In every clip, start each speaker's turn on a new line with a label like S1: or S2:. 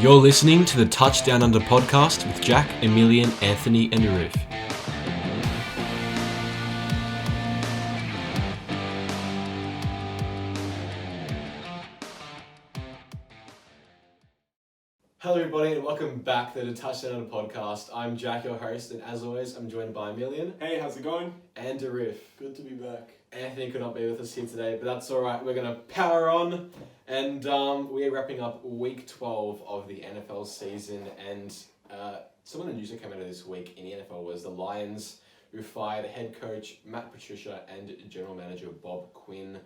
S1: You're listening to the Touchdown Under podcast with Jack, Emilian, Anthony, and Ruth. Hello everybody and welcome back to the Touchdown Under podcast. I'm Jack, your host, and as always, I'm joined by Emilian.
S2: Hey, how's it going?
S1: And Ruth.
S2: Good to be back.
S1: Anthony could not be with us here today, but that's alright. We're going to power on, and we are wrapping up week 12 of the NFL season, and some of the news that came out of this week in the NFL was the Lions, who fired head coach Matt Patricia and general manager Bob Quinn.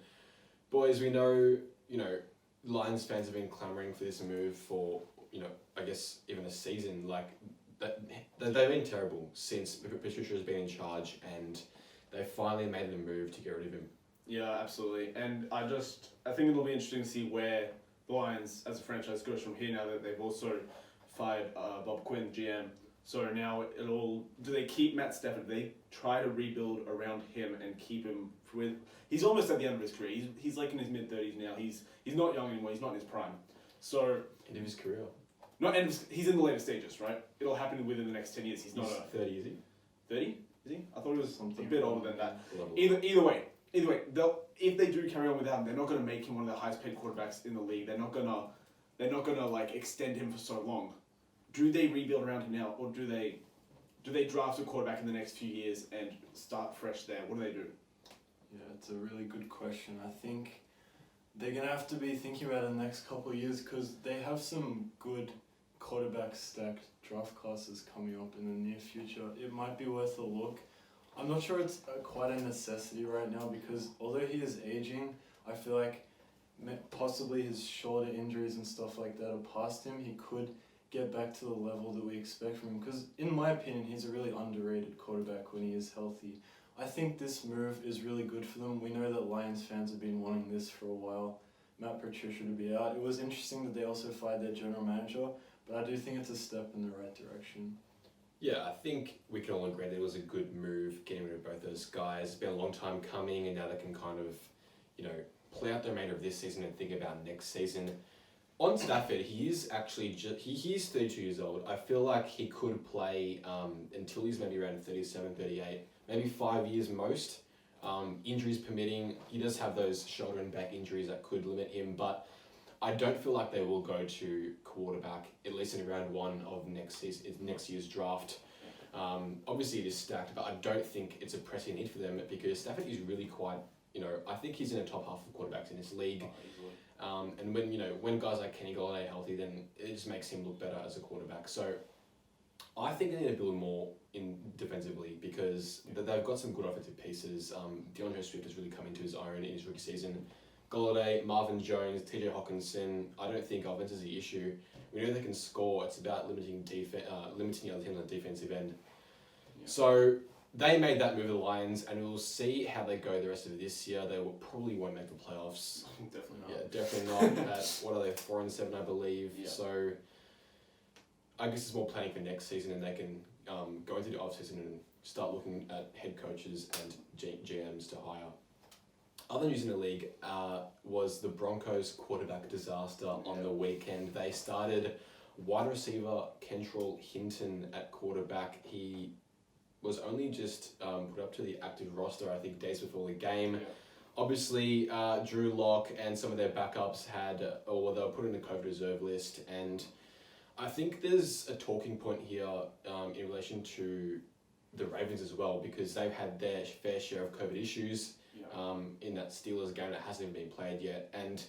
S1: Boys, we know, Lions fans have been clamoring for this move for, I guess even a season. They've been terrible since Patricia has been in charge, and they finally made the move to get rid of him.
S2: Yeah, absolutely. And I think it'll be interesting to see where the Lions as a franchise goes from here now that they've also fired Bob Quinn, GM. So now do they keep Matt Stafford? Do they try to rebuild around him and keep him he's almost at the end of his career. He's like in his mid-30s now. He's not young anymore. He's not in his prime. So
S1: End of his career.
S2: He's in the later stages, right? It'll happen within the next 10 years. He's not
S1: 30, is he?
S2: 30? Is he? I thought he was
S3: Something
S2: a bit older than that.
S1: Level.
S2: Either way, if they do carry on without him, they're not going to make him one of the highest paid quarterbacks in the league. They're not gonna like extend him for so long. Do they rebuild around him now, or do they draft a quarterback in the next few years and start fresh there? What do they do?
S3: Yeah, it's a really good question. I think they're going to have to be thinking about it in the next couple of years because they have some good quarterback stacked draft classes coming up in the near future. It might be worth a look. I'm not sure it's quite a necessity right now because although he is aging, I feel like possibly his shoulder injuries and stuff like that are past him. He could get back to the level that we expect from him because in my opinion he's a really underrated quarterback when he is healthy. I think this move is really good for them. We know that Lions fans have been wanting this for a while, Matt Patricia to be out. It was interesting that they also fired their general manager, but I do think it's a step in the right direction.
S1: Yeah, I think we can all agree that it was a good move getting rid of both those guys. It's been a long time coming, and now they can kind of, play out the remainder of this season and think about next season. On Stafford, he is actually he's 32 years old. I feel like he could play until he's maybe around 37, 38, maybe 5 years most. Injuries permitting, he does have those shoulder and back injuries that could limit him, but I don't feel like they will go to quarterback, at least in round one of next year's draft. Obviously it is stacked, but I don't think it's a pressing need for them because Stafford is really quite, I think he's in the top half of quarterbacks in this league. And when guys like Kenny Golladay are healthy, then it just makes him look better as a quarterback. So I think they need to build more in defensively because they've got some good offensive pieces. DeAndre Swift has really come into his own in his rookie season. Golladay, Marvin Jones, TJ Hawkinson, I don't think offense is the issue. We know they can score. It's about limiting the other team on the defensive end. Yeah. So they made that move, the Lions, and we'll see how they go the rest of this year. They probably won't make the playoffs.
S2: Definitely not.
S1: Yeah, definitely not. At, what are they, 4-7, I believe. Yeah. So I guess it's more planning for next season, and they can go into the off-season and start looking at head coaches and GMs to hire. Other news in the league was the Broncos quarterback disaster on the weekend. They started wide receiver Kentrell Hinton at quarterback. He was only just put up to the active roster, I think, days before the game. Yeah. Obviously, Drew Lock and some of their backups they were put in the COVID reserve list, and I think there's a talking point here in relation to the Ravens as well, because they've had their fair share of COVID issues in that Steelers game that hasn't even been played yet. And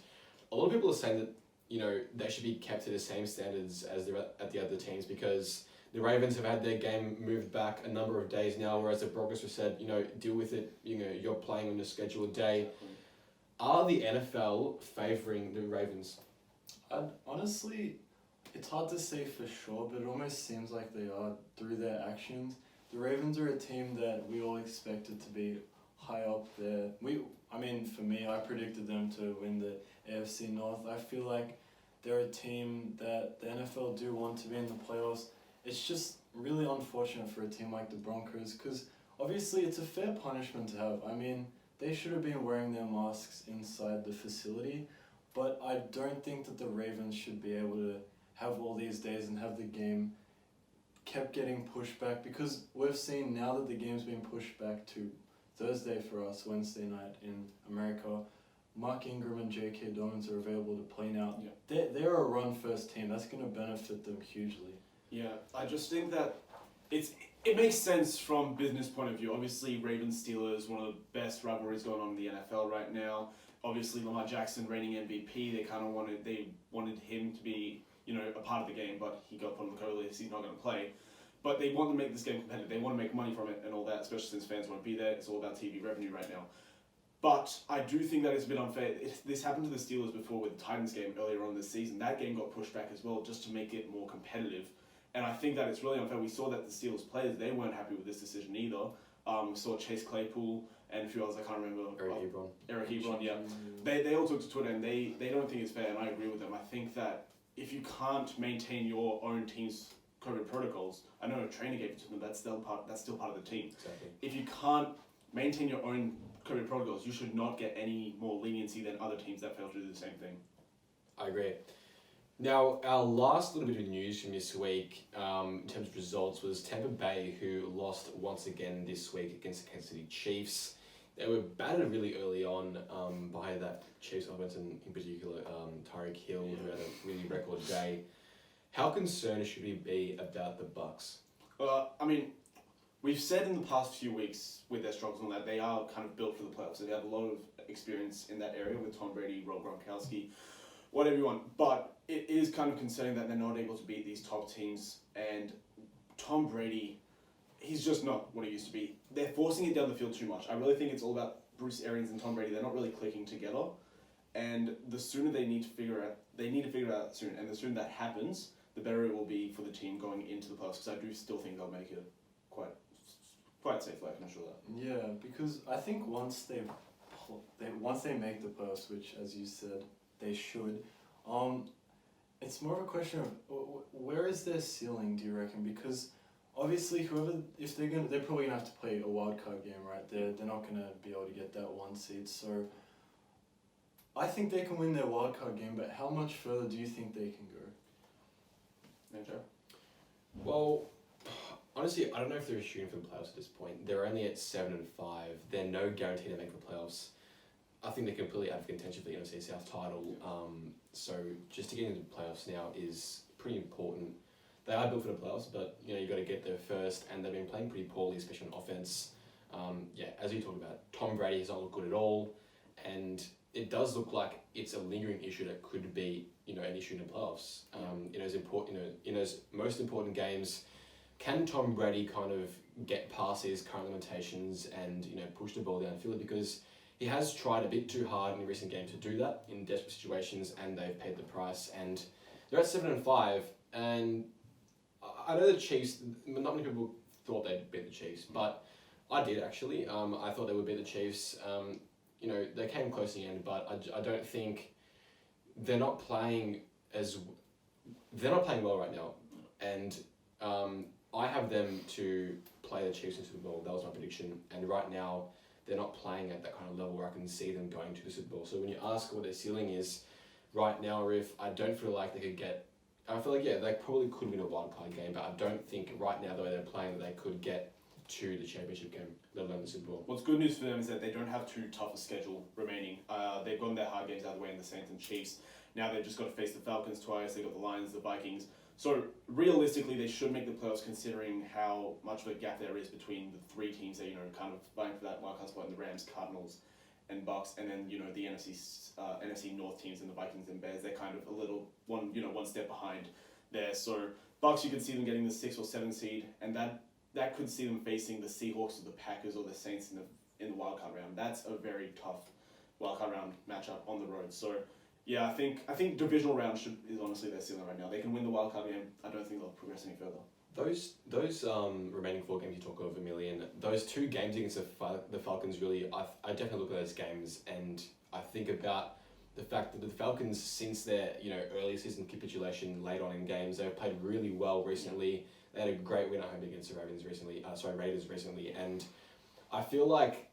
S1: a lot of people are saying that, they should be kept to the same standards as they're at the other teams because the Ravens have had their game moved back a number of days now, whereas the Broncos have said, deal with it, you're playing on your scheduled day. Are the NFL favouring the Ravens?
S3: Honestly, it's hard to say for sure, but it almost seems like they are through their actions. The Ravens are a team that we all expected to be high up there. For me, I predicted them to win the AFC North. I feel like they're a team that the NFL do want to be in the playoffs. It's just really unfortunate for a team like the Broncos because obviously it's a fair punishment to have. They should have been wearing their masks inside the facility, but I don't think that the Ravens should be able to have all these days and have the game kept getting pushed back, because we've seen now that the game's been pushed back to Thursday for us, Wednesday night in America, Mark Ingram and J.K. Dobbins are available to play now.
S2: Yeah.
S3: They're a run-first team. That's going to benefit them hugely.
S2: Yeah, I just think that it makes sense from business point of view. Obviously, Ravens Steelers, one of the best rivalries going on in the NFL right now. Obviously, Lamar Jackson reigning MVP. They wanted him to be a part of the game, but he got put on the COVID list. He's not going to play. But they want to make this game competitive. They want to make money from it and all that, especially since fans want to be there. It's all about TV revenue right now. But I do think that it's a bit unfair. This happened to the Steelers before with the Titans game earlier on this season. That game got pushed back as well just to make it more competitive. And I think that it's really unfair. We saw that the Steelers players, they weren't happy with this decision either. We saw Chase Claypool and a few others, I can't remember. Eric Ebron, yeah. They all took to Twitter and they don't think it's fair, and I agree with them. I think that if you can't maintain your own team's COVID protocols, I know a trainer gave it to them, that's still part of the team.
S1: Exactly.
S2: If you can't maintain your own COVID protocols, you should not get any more leniency than other teams that fail to do the same thing.
S1: I agree. Now, our last little bit of news from this week, in terms of results, was Tampa Bay, who lost once again this week against the Kansas City Chiefs. They were battered really early on by that Chiefs offense, and in particular Tyreek Hill, who had a really record day. How concerned should we be about the Bucs?
S2: I mean, we've said in the past few weeks with their struggles and that they are kind of built for the playoffs. They have a lot of experience in that area with Tom Brady, Rob Gronkowski, whatever you want. But it is kind of concerning that they're not able to beat these top teams. And Tom Brady, he's just not what he used to be. They're forcing it down the field too much. I really think it's all about Bruce Arians and Tom Brady. They're not really clicking together. And the sooner they need to figure it out soon. And the sooner that happens, the better it will be for the team going into the playoffs. Because I do still think they'll make it quite safely, I can assure that.
S3: Yeah, because I think once they make the playoffs, which as you said they should, it's more of a question of where is their ceiling, do you reckon? Because obviously they're probably gonna have to play a wild card game, right? They're not gonna be able to get that 1 seed. So I think they can win their wild card game, but how much further do you think they can go?
S1: Well, honestly, I don't know if they're shooting for the playoffs at this point. They're only at 7-5. They're no guarantee to make the playoffs. I think they're completely out of contention for the NFC South title. So just to get into the playoffs now is pretty important. They are built for the playoffs, but you got to get there first, and they've been playing pretty poorly, especially on offense. As you talked about, Tom Brady has not looked good at all, and it does look like it's a lingering issue that could be an issue in the playoffs. In those most important games, can Tom Brady kind of get past his current limitations and push the ball downfield? Because he has tried a bit too hard in recent games to do that in desperate situations, and they've paid the price. And they're at 7-5, and I know the Chiefs. Not many people thought they'd beat the Chiefs, but I did actually. I thought they would beat the Chiefs. They came close in the end, but I don't think they're not playing well right now, and I have them to play the Chiefs in the Super Bowl. That was my prediction, and right now they're not playing at that kind of level where I can see them going to the Super Bowl. So when you ask what their ceiling is right now, Riff, I don't feel like they could get. I feel like they probably could win a wild card game, but I don't think right now the way they're playing that they could get to the championship game, let alone the Super Bowl.
S2: What's good news for them is that they don't have too tough a schedule remaining. They've gotten their hard games out of the way in the Saints and Chiefs. Now they've just got to face the Falcons twice. They've got the Lions, the Vikings. So realistically, they should make the playoffs considering how much of a gap there is between the three teams that kind of vying for that wild card spot in the Rams, Cardinals, and Bucs, and then the NFC North teams and the Vikings and Bears. They're kind of a little one step behind there. So Bucs, you could see them getting the 6 or 7 seed, and that could see them facing the Seahawks or the Packers or the Saints in the wild card round. That's a very tough wild card round matchup on the road. So yeah, I think divisional round is honestly their ceiling right now. They can win the wild card game. I don't think they'll progress any further.
S1: Those remaining 4 games you talk of, Emilian, those 2 games against the Falcons, really, I definitely look at those games and I think about the fact that the Falcons, since their early season capitulation late on in games, they've played really well recently. They had a great win at home against the Raiders recently, and I feel like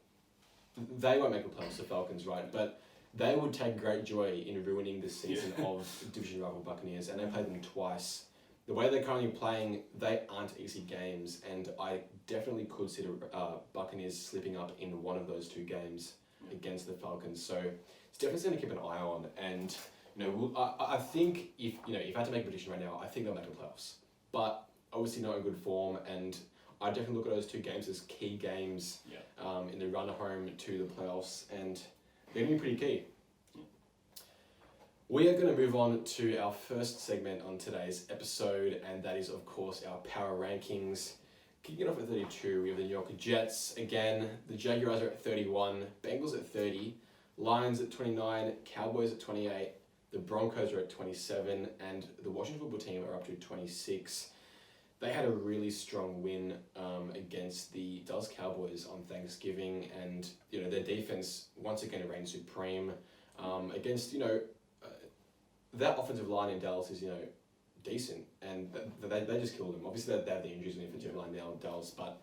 S1: they won't make the playoffs, the Falcons, right? But they would take great joy in ruining the season of division rival Buccaneers, and they played them twice. The way they're currently playing, they aren't easy games, and I definitely could see the Buccaneers slipping up in one of those 2 games against the Falcons. So it's definitely something to keep an eye on. And I think if I had to make a prediction right now, I think they'll make the playoffs. But obviously not in good form, and I definitely look at those 2 games as key games in the run home to the playoffs, and they're going to be pretty key. We are going to move on to our first segment on today's episode, and that is, of course, our power rankings. Kicking it off at 32, we have the New York Jets. Again, the Jaguars are at 31, Bengals at 30, Lions at 29, Cowboys at 28, the Broncos are at 27, and the Washington football team are up to 26. They had a really strong win against the Dallas Cowboys on Thanksgiving, and their defense once again reigned supreme against that offensive line in Dallas is decent, and they just killed them. Obviously they have the injuries in the offensive line now in Dallas, but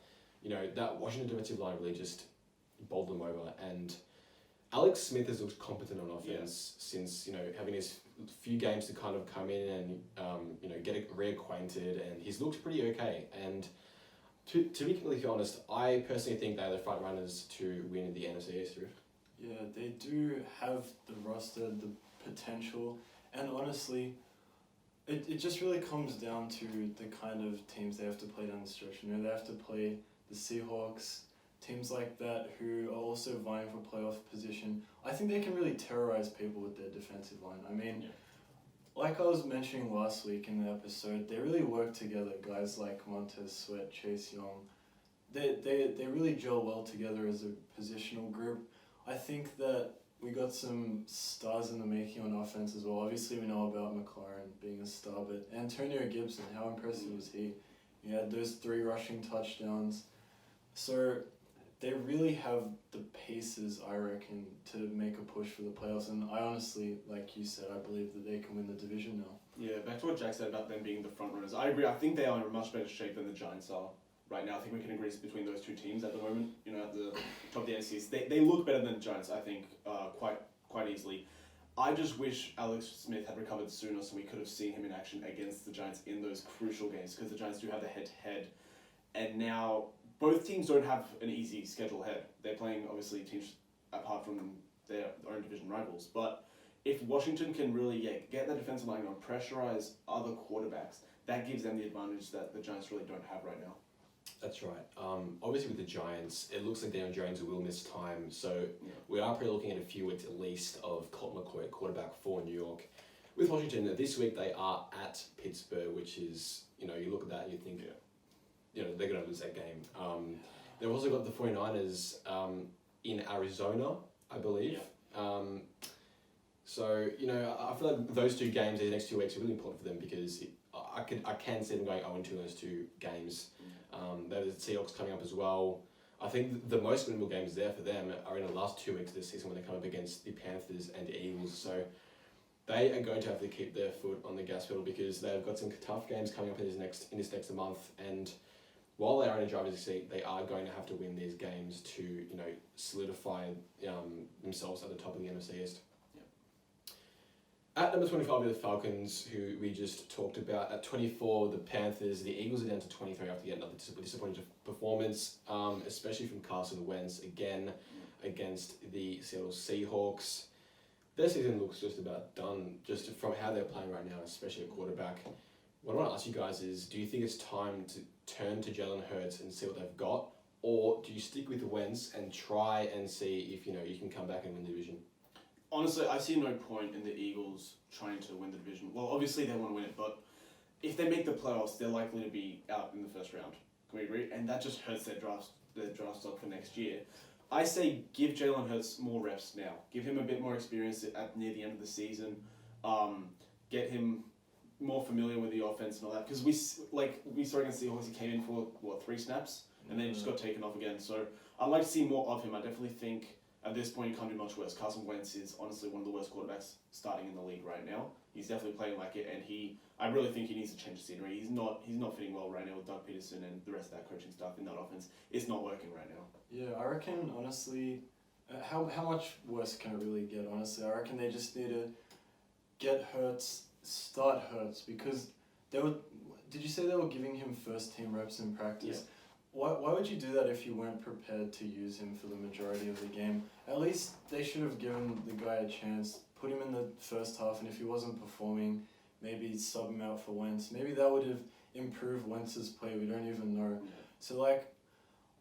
S1: that Washington defensive line really just bowled them over. And Alex Smith has looked competent on offense since having his few games to kind of come in and get reacquainted, and he's looked pretty okay. And to be completely honest, I personally think they're the front runners to win the NFC East.
S3: Yeah, they do have the roster, the potential, and honestly, it just really comes down to the kind of teams they have to play down the stretch. They have to play the Seahawks, teams like that who are also vying for playoff position. I think they can really terrorize people with their defensive line. I mean, like I was mentioning last week in the episode, they really work together. Guys like Montez Sweat, Chase Young, they really gel well together as a positional group. I think that we got some stars in the making on offense as well. Obviously, we know about McLaurin being a star, but Antonio Gibson, how impressive was he? He had those 3 rushing touchdowns. So they really have the paces, I reckon, to make a push for the playoffs. And I honestly, like you said, I believe that they can win the division now.
S2: Yeah, back to what Jack said about them being the front runners. I agree. I think they are in a much better shape than the Giants are right now. I think we can agree it's between those 2 teams at the moment. At the top of the NFCs, they look better than the Giants. I think quite easily. I just wish Alex Smith had recovered sooner, so we could have seen him in action against the Giants in those crucial games, because the Giants do have the head-to-head, and now both teams don't have an easy schedule ahead. They're playing obviously teams apart from their own division rivals, but if Washington can really get their defensive line on, pressurize other quarterbacks, that gives them the advantage that the Giants really don't have right now.
S1: That's right. Obviously with the Giants, it looks like Daniel Jones will miss time, so we are probably looking at a few weeks at least of Colt McCoy, quarterback for New York. With Washington, this week they are at Pittsburgh, which is, you look at that and you think, they're going to lose that game. They've also got the 49ers in Arizona, I believe. So, I feel like those 2 games, the next 2 weeks, are really important for them, because I can see them going 0-2 in those 2 games. There's the Seahawks coming up as well. I think the most winnable games there for them are in the last 2 weeks of this season when they come up against the Panthers and the Eagles. So they are going to have to keep their foot on the gas pedal, because they've got some tough games coming up in this next month. And while they are in a driver's seat, they are going to have to win these games to solidify themselves at the top of the NFC East. At number 25 are the Falcons, who we just talked about. At 24, the Panthers. The Eagles are down to 23 after yet another disappointing performance, especially from Carson Wentz again against the Seattle Seahawks. Their season looks just about done, just from how they're playing right now, especially at quarterback. What I want to ask you guys is, do you think it's time to turn to Jalen Hurts and see what they've got, or do you stick with Wentz and try and see if you can come back and win the division?
S2: Honestly, I see no point in the Eagles trying to win the division. Well, obviously they want to win it, but if they make the playoffs, they're likely to be out in the first round. Can we agree? And that just hurts their draft stock for next year. I say give Jalen Hurts more reps now. Give him a bit more experience near the end of the season. Get him more familiar with the offense and all that. Because we saw against the Seahawks, he came in for 3 snaps and then just got taken off again. So I'd like to see more of him. I definitely think at this point, you can't do much worse. Carson Wentz is honestly one of the worst quarterbacks starting in the league right now. He's definitely playing like it, and I really think he needs to change the scenery. He's not fitting well right now with Doug Peterson and the rest of that coaching staff in that offense. It's not working right now.
S3: Yeah, I reckon honestly, how much worse can it really get? Honestly, I reckon they just need to get Hurts, start Hurts, because they were. Did you say they were giving him first team reps in practice? Why would you do that if you weren't prepared to use him for the majority of the game? At least they should have given the guy a chance, put him in the first half, and if he wasn't performing, maybe sub him out for Wentz. Maybe that would have improved Wentz's play. We don't even know. So like,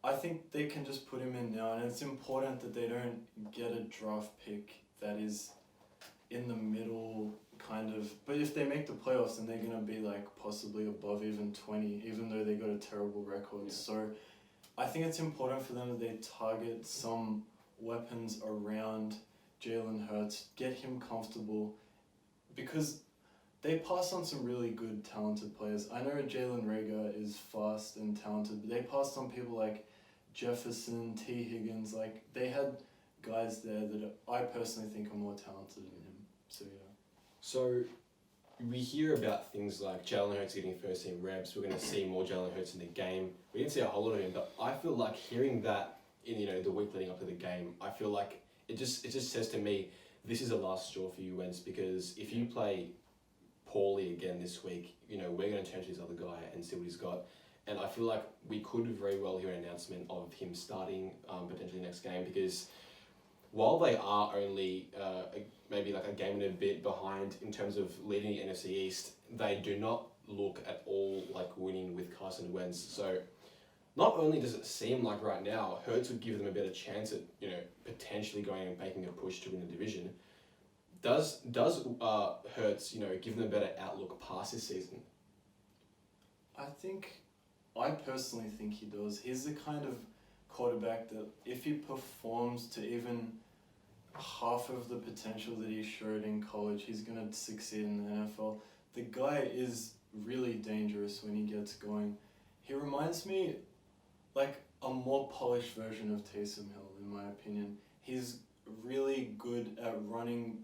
S3: I think they can just put him in now, and it's important that they don't get a draft pick that is in the middle kind of. But if they make the playoffs, then they're gonna be like possibly above even 20, even though they got a terrible record.
S2: Yeah.
S3: So I think it's important for them that they target some weapons around Jalen Hurts, get him comfortable, because they pass on some really good, talented players. I know Jalen Reagor is fast and talented, but they passed on people like Jefferson, T. Higgins. Like, they had guys there that I personally think are more talented than him. So, yeah.
S1: So we hear about things like Jalen Hurts getting first team reps. We're going to see more Jalen Hurts in the game. We didn't see a whole lot of him, but I feel like hearing that in the week leading up to the game, I feel like it just says to me, this is a last straw for you, Wentz, because if you play poorly again this week, we're going to turn to this other guy and see what he's got. And I feel like we could very well hear an announcement of him starting potentially next game, because while they are only maybe like a game and a bit behind in terms of leading the NFC East, they do not look at all like winning with Carson Wentz. So not only does it seem like right now Hurts would give them a better chance at potentially going and making a push to win the division, does Hurts give them a better outlook past this season?
S3: I personally think he does. He's the kind of quarterback that if he performs to even half of the potential that he showed in college, he's going to succeed in the NFL. The guy is really dangerous when he gets going. He reminds me like a more polished version of Taysom Hill, in my opinion. He's really good at running,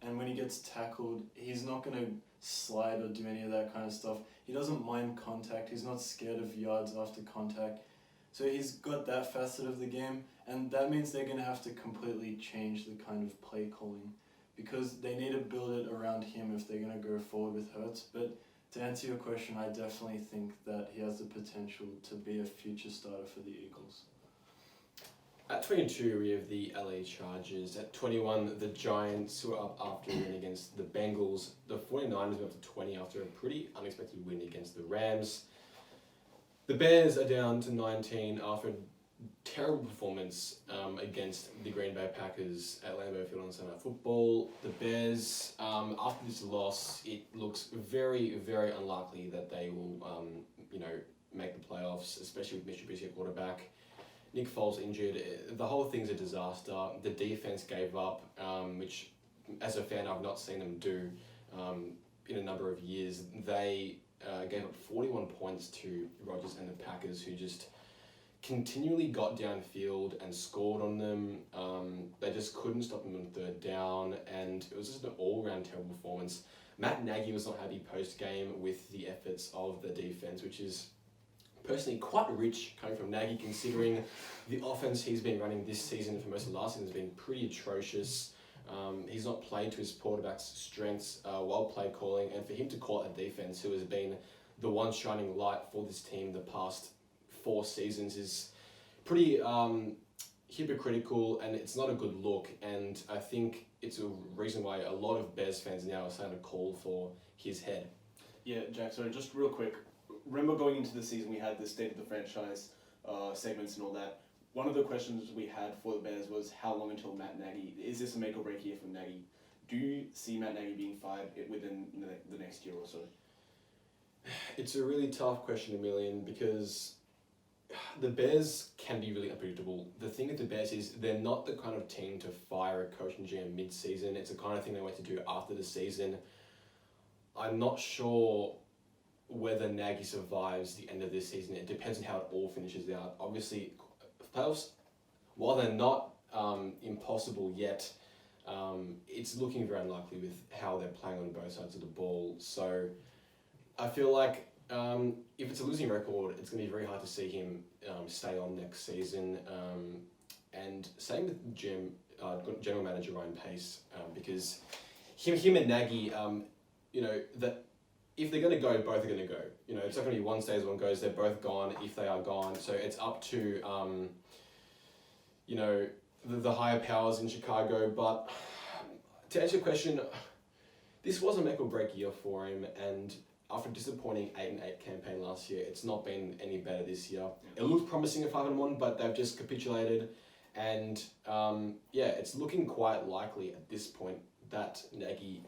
S3: and when he gets tackled, he's not going to slide or do any of that kind of stuff. He doesn't mind contact. He's not scared of yards after contact. So he's got that facet of the game, and that means they're going to have to completely change the kind of play calling, because they need to build it around him if they're going to go forward with Hurts. But to answer your question, I definitely think that he has the potential to be a future starter for the Eagles.
S1: At 22, we have the LA Chargers. At 21, the Giants, who are up after a win against the Bengals. The 49ers went up to 20 after a pretty unexpected win against the Rams. The Bears are down to 19 after a terrible performance against the Green Bay Packers at Lambeau Field on Sunday Night Football. The Bears, after this loss, it looks very, very unlikely that they will, make the playoffs, especially with Mitch Trubisky at quarterback. Nick Foles injured. The whole thing's a disaster. The defense gave up, which, as a fan, I've not seen them do in a number of years. They gave up 41 points to Rodgers and the Packers, who just continually got downfield and scored on them. They just couldn't stop them on third down, and it was just an all-round terrible performance. Matt Nagy was not happy post-game with the efforts of the defense, which is personally quite rich coming from Nagy, considering the offense he's been running this season for most of last season has been pretty atrocious. He's not played to his quarterback's strengths while play calling, and for him to call out a defense who has been the one shining light for this team the past 4 seasons is pretty hypocritical, and it's not a good look. And I think it's a reason why a lot of Bears fans now are starting to call for his head.
S2: Yeah, Jack, sorry, just real quick. Remember going into the season, we had the state of the franchise segments and all that. One of the questions we had for the Bears was how long until Matt Nagy? Is this a make or break year for Nagy? Do you see Matt Nagy being fired within the next year or so?
S1: It's a really tough question, Emilian, because the Bears can be really unpredictable. The thing with the Bears is they're not the kind of team to fire a coach and GM mid-season. It's the kind of thing they want to do after the season. I'm not sure whether Nagy survives the end of this season. It depends on how it all finishes out. Obviously, playoffs, while they're not impossible yet, it's looking very unlikely with how they're playing on both sides of the ball. So I feel like if it's a losing record, it's going to be very hard to see him stay on next season. and same with general manager Ryan Pace, because him and Nagy, that if they're going to go, both are going to go. It's not going to be one stays, one goes. They're both gone if they are gone. So it's up to the higher powers in Chicago. But to answer your question, this was a make or break year for him, and after a disappointing 8-8 campaign last year, it's not been any better this year. It looked promising at 5-1, but they've just capitulated, and it's looking quite likely at this point that Nagy,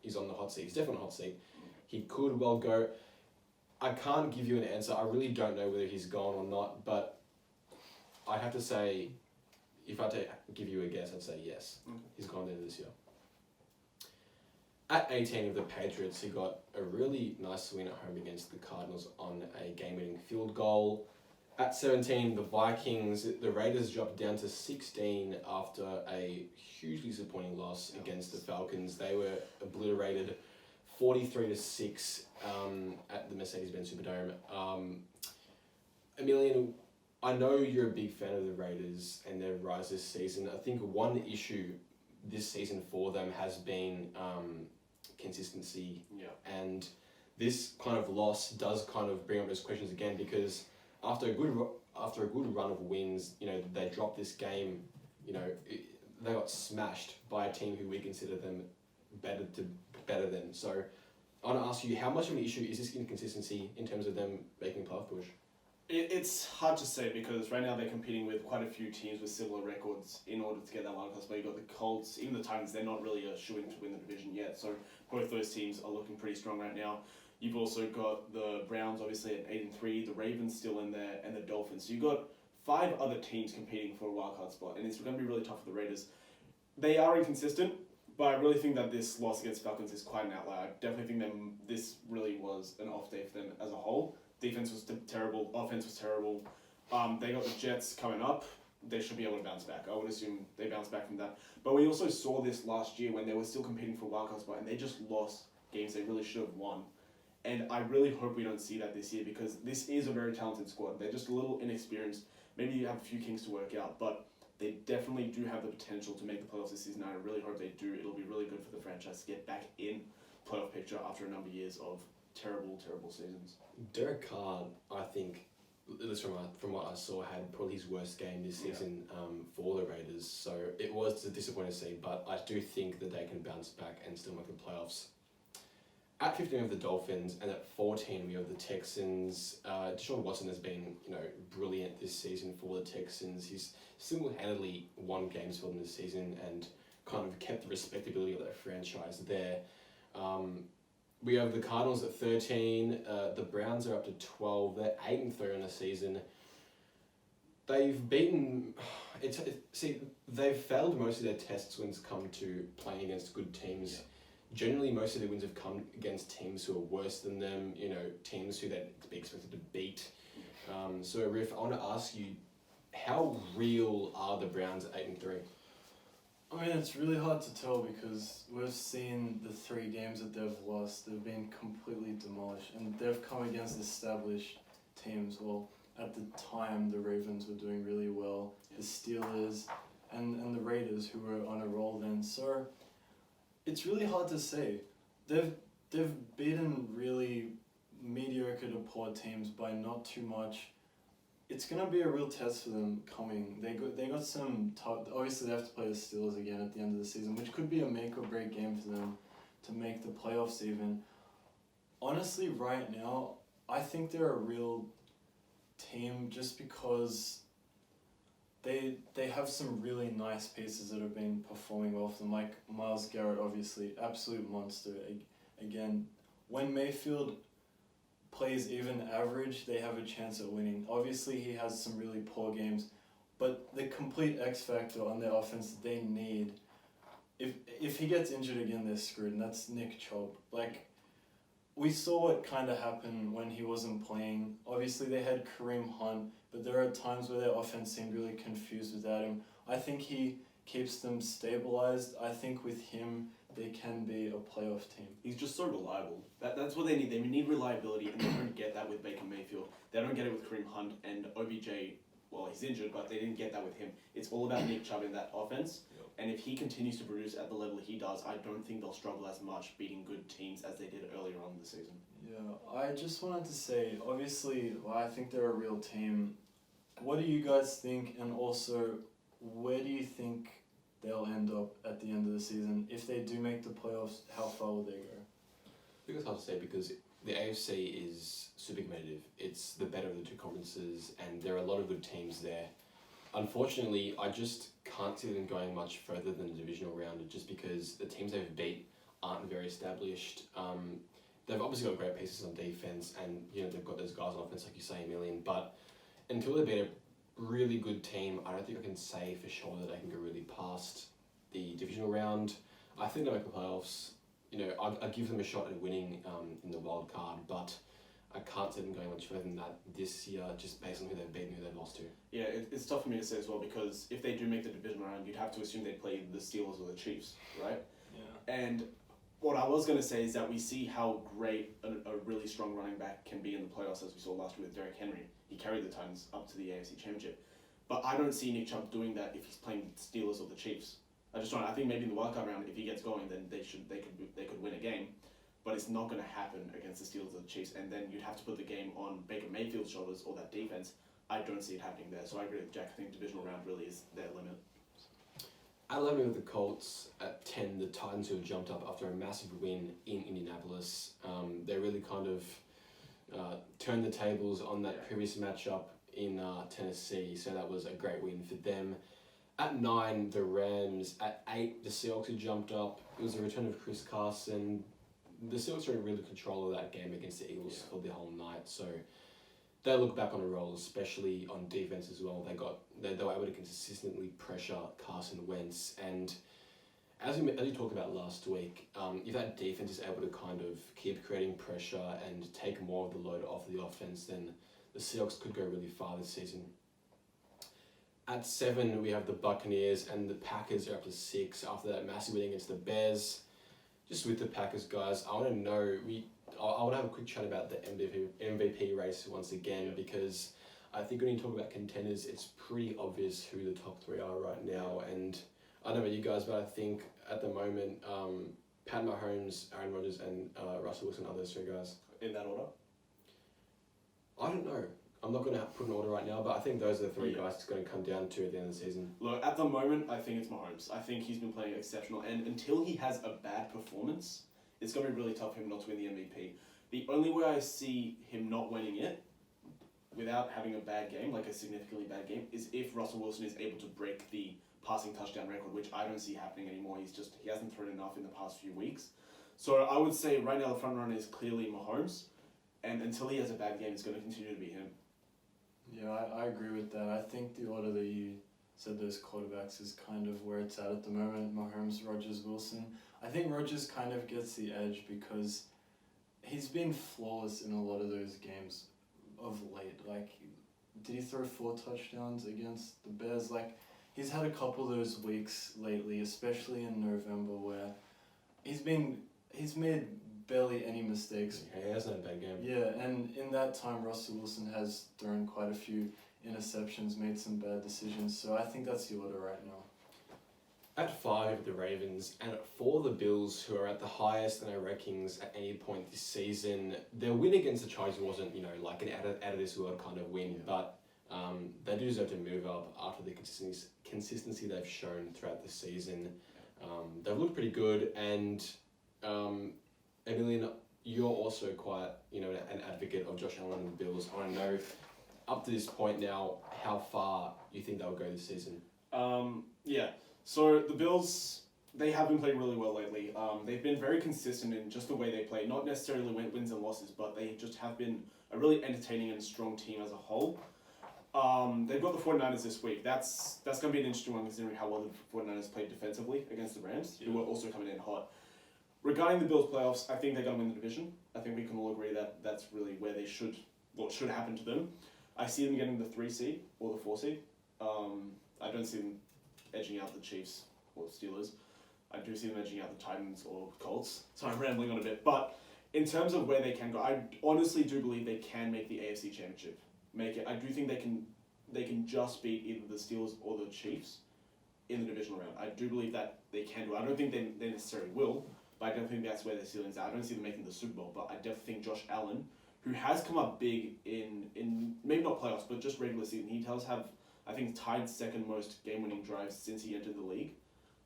S1: is on the hot seat. He's definitely on the hot seat. He could well go. I can't give you an answer. I really don't know whether he's gone or not, but I have to say, if I had to give you a guess, I'd say yes. He's gone into this year. At 18 of the Patriots, he got a really nice win at home against the Cardinals on a game-winning field goal. At 17, the Vikings, the Raiders dropped down to 16 after a hugely disappointing loss against the Falcons. They were obliterated 43-6 at the Mercedes-Benz Superdome. Emilian, I know you're a big fan of the Raiders and their rise this season. I think one issue this season for them has been consistency, and this kind of loss does kind of bring up those questions again, because after a good run of wins, they dropped this game. They got smashed by a team who we consider them better than. So I want to ask you, how much of an issue is this inconsistency in terms of them making a playoff push?
S2: It's hard to say, because right now they're competing with quite a few teams with similar records in order to get that wild card spot. You've got the Colts, even the Titans, they're not really a shoo-in to win the division yet. So both those teams are looking pretty strong right now. You've also got the Browns, obviously, at 8-3, the Ravens still in there, and the Dolphins. So you've got 5 other teams competing for a wild card spot, and it's going to be really tough for the Raiders. They are inconsistent, but I really think that this loss against Falcons is quite an outlier. I definitely think this really was an off day for them as a whole. Defense was terrible. Offense was terrible. They got the Jets coming up. They should be able to bounce back. I would assume they bounce back from that. But we also saw this last year when they were still competing for a wildcard spot, and they just lost games they really should have won. And I really hope we don't see that this year, because this is a very talented squad. They're just a little inexperienced. Maybe you have a few kinks to work out, but they definitely do have the potential to make the playoffs this season. I really hope they do. It'll be really good for the franchise to get back in playoff picture after a number of years of terrible seasons.
S1: Derek Carr, I think, at least from what I saw, had probably his worst game this season for the Raiders. So it was disappointing to see, but I do think that they can bounce back and still make the playoffs. At 15 we have the Dolphins, and at 14 we have the Texans. Deshaun Watson has been, brilliant this season for the Texans. He's single-handedly won games for them this season and kind of kept the respectability of that franchise there. We have the Cardinals at 13. The Browns are up to 12. They're 8-3 on the season. They've beaten. They've failed most of their tests when it's come to playing against good teams. Yeah. Generally, most of their wins have come against teams who are worse than them. Teams who they'd be expected to beat. So, Riff, I want to ask you, how real are the Browns at 8-3?
S3: I mean, it's really hard to tell, because we've seen the 3 games that they've lost. They've been completely demolished, and they've come against established teams. Well, at the time, the Ravens were doing really well, the Steelers, and the Raiders, who were on a roll then. So it's really hard to say. They've beaten really mediocre to poor teams by not too much. It's going to be a real test for them coming. They got some tough. Obviously, they have to play the Steelers again at the end of the season, which could be a make or break game for them to make the playoffs even. Honestly, right now, I think they're a real team just because they have some really nice pieces that have been performing well for them, like Myles Garrett, obviously, absolute monster. Again, when Mayfield plays even average, they have a chance at winning. Obviously, he has some really poor games, but the complete X factor on their offense that they need, if he gets injured again, they're screwed, and that's Nick Chubb. Like, we saw what kind of happened when he wasn't playing. Obviously, they had Kareem Hunt, but there are times where their offense seemed really confused without him. I think he keeps them stabilized. I think with him, they can be a playoff team.
S2: He's just so reliable. That's what they need. They need reliability, and they don't get that with Baker Mayfield. They don't get it with Kareem Hunt, and OBJ well, he's injured, but they didn't get that with him. It's all about Nick Chubb in that offense.
S3: Yep.
S2: And if he continues to produce at the level he does, I don't think they'll struggle as much beating good teams as they did earlier on in the season.
S3: Yeah, I just wanted to say, obviously, I think they're a real team. What do you guys think? And also, where do you think they'll end up at the end of the season? If they do make the playoffs, how far will they go?
S1: I think it's hard to say because the AFC is super competitive. It's the better of the two conferences, and there are a lot of good teams there. Unfortunately, I just can't see them going much further than the divisional round, just because the teams they've beat aren't very established. They've obviously got great pieces on defense, and they've got those guys on offense, like you say, Emilian. But until they beat a really good team, I don't think I can say for sure that they can go really past the divisional round. I think they'll make the playoffs. I give them a shot at winning in the wild card, but I can't see them going much further than that this year, just based on who they've beaten and who they've lost to.
S2: Yeah, it's tough for me to say as well, because if they do make the divisional round, you'd have to assume they'd play the Steelers or the Chiefs, right?
S3: Yeah.
S2: And what I was going to say is that we see how great a really strong running back can be in the playoffs, as we saw last year with Derrick Henry. He carried the Titans up to the AFC Championship. But I don't see Nick Chubb doing that if he's playing the Steelers or the Chiefs. I think maybe in the wildcard round, if he gets going, then they could win a game. But it's not going to happen against the Steelers or the Chiefs. And then you'd have to put the game on Baker Mayfield's shoulders or that defense. I don't see it happening there. So I agree with Jack. I think divisional round really is their limit.
S1: At 11 with the Colts, at 10 the Titans, who have jumped up after a massive win in Indianapolis. They really kind of turned the tables on that previous matchup in Tennessee, so that was a great win for them. At 9, the Rams. At 8, the Seahawks, who jumped up. It was a return of Chris Carson. The Seahawks were in really control of that game against the Eagles for the whole night, so they look back on a roll, especially on defense as well. They were able to consistently pressure Carson Wentz, and as we talked about last week, if that defense is able to kind of keep creating pressure and take more of the load off the offense, then the Seahawks could go really far this season. At 7, we have the Buccaneers, and the Packers are up to 6 after that massive win against the Bears. Just with the Packers, guys, I want to know, I want to have a quick chat about the MVP race once again, because I think when you talk about contenders, it's pretty obvious who the top 3 are right now. And I don't know about you guys, but I think at the moment, Pat Mahomes, Aaron Rodgers, and Russell Wilson are those 3 guys.
S2: In that order?
S1: I don't know. I'm not going to put an order right now, but I think those are the 3 guys it's going to come down to at the end of the season.
S2: Look, at the moment, I think it's Mahomes. I think he's been playing exceptional, and until he has a bad performance, it's going to be really tough for him not to win the MVP. The only way I see him not winning it, without having a bad game, like a significantly bad game, is if Russell Wilson is able to break the passing touchdown record, which I don't see happening anymore. He hasn't thrown enough in the past few weeks. So I would say right now the front runner is clearly Mahomes, and until he has a bad game, it's going to continue to be him.
S3: Yeah, I agree with that. I think the order that you said those quarterbacks is kind of where it's at the moment. Mahomes, Rodgers, Wilson. I think Rodgers kind of gets the edge because he's been flawless in a lot of those games of late. Like, did he throw 4 touchdowns against the Bears? Like, he's had a couple of those weeks lately, especially in November, where he's made barely any mistakes.
S1: Yeah, he hasn't had a bad game.
S3: Yeah, and in that time, Russell Wilson has thrown quite a few interceptions, made some bad decisions. So I think that's the order right now.
S1: At 5, the Ravens, and at 4, the Bills, who are at the highest in our rankings at any point this season. Their win against the Chargers wasn't, like an out of this world kind of win, but they do deserve to move up after the consistency they've shown throughout the season. They've looked pretty good, and Emilian, you're also quite, an advocate of Josh Allen and the Bills. I want to know, up to this point now, how far you think they'll go this season?
S2: Yeah. So the Bills, they have been playing really well lately. They've been very consistent in just the way they play. Not necessarily wins and losses, but they just have been a really entertaining and strong team as a whole. They've got the 49ers this week. That's going to be an interesting one considering how well the 49ers played defensively against the Rams, who were also coming in hot. Regarding the Bills playoffs, I think they're going to win the division. I think we can all agree that that's really where they should happen to them. I see them getting the 3 seed or the 4 seed. I don't see them edging out the Chiefs or Steelers. I do see them edging out the Titans or Colts. So I'm rambling on a bit. But in terms of where they can go, I honestly do believe they can make the AFC Championship. I do think they can they can just beat either the Steelers or the Chiefs in the divisional round. I do believe that they can do it. I don't think they necessarily will, but I definitely think that's where their ceilings are. I don't see them making the Super Bowl, but I definitely think Josh Allen, who has come up big in maybe not playoffs, but just regular season, he does have, I think, tied second most game-winning drives since he entered the league.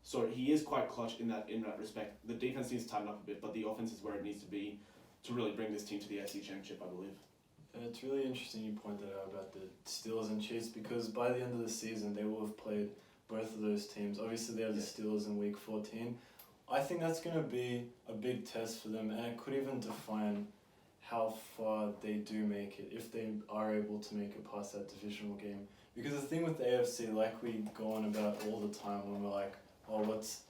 S2: So he is quite clutch in that respect. The defense needs to tighten up a bit, but the offense is where it needs to be to really bring this team to the AFC Championship, I believe.
S3: And it's really interesting you pointed out about the Steelers and Chiefs, because by the end of the season they will have played both of those teams. Obviously they have the Steelers in week 14. I think that's going to be a big test for them, and it could even define how far they do make it, if they are able to make it past that divisional game. Because the thing with the AFC, like we go on about all the time when we're like, oh, what's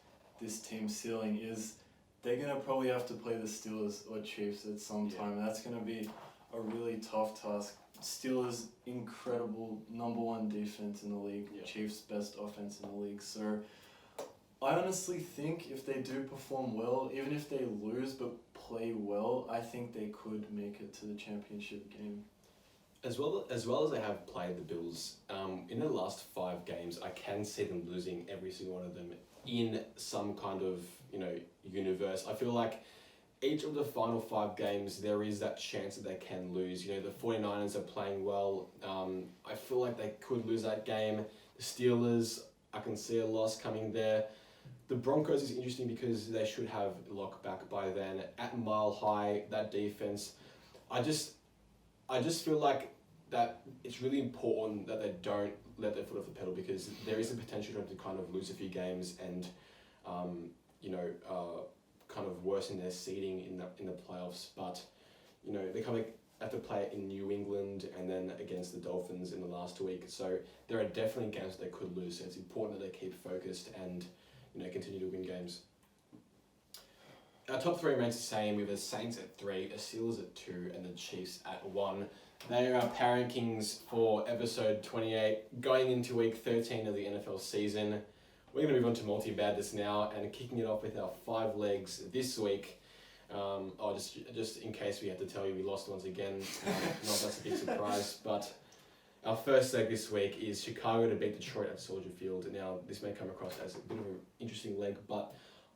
S3: this team's ceiling, is they're going to probably have to play the Steelers or Chiefs at some time. And that's going to be a really tough task. Steelers, incredible #1 defense in the league. Chiefs, best offense in the league. So I honestly think if they do perform well, even if they lose but play well, I think they could make it to the championship game.
S1: As well as they have played the Bills, in the last 5 games, I can see them losing every single one of them in some kind of, universe. I feel like each of the final 5 games, there is that chance that they can lose. The 49ers are playing well. I feel like they could lose that game. The Steelers, I can see a loss coming there. The Broncos is interesting because they should have Lock back by then. At Mile High, that defense, I just feel like that it's really important that they don't let their foot off the pedal, because there is a potential for them to kind of lose a few games and, kind of worsen their seeding in the playoffs. But, they kind of have to play it in New England and then against the Dolphins in the last week. So there are definitely games that they could lose. So it's important that they keep focused and, continue to win games. Our top 3 remains the same. We have the Saints at 3, the Steelers at 2, and the Chiefs at 1. They are our power rankings for episode 28, going into week 13 of the NFL season. We're going to move on to multi-badness now, and kicking it off with our 5 legs this week. Just in case we have to tell you we lost once again, not that's a big surprise, but our first leg this week is Chicago to beat Detroit at Soldier Field. Now, this may come across as a bit of an interesting leg, but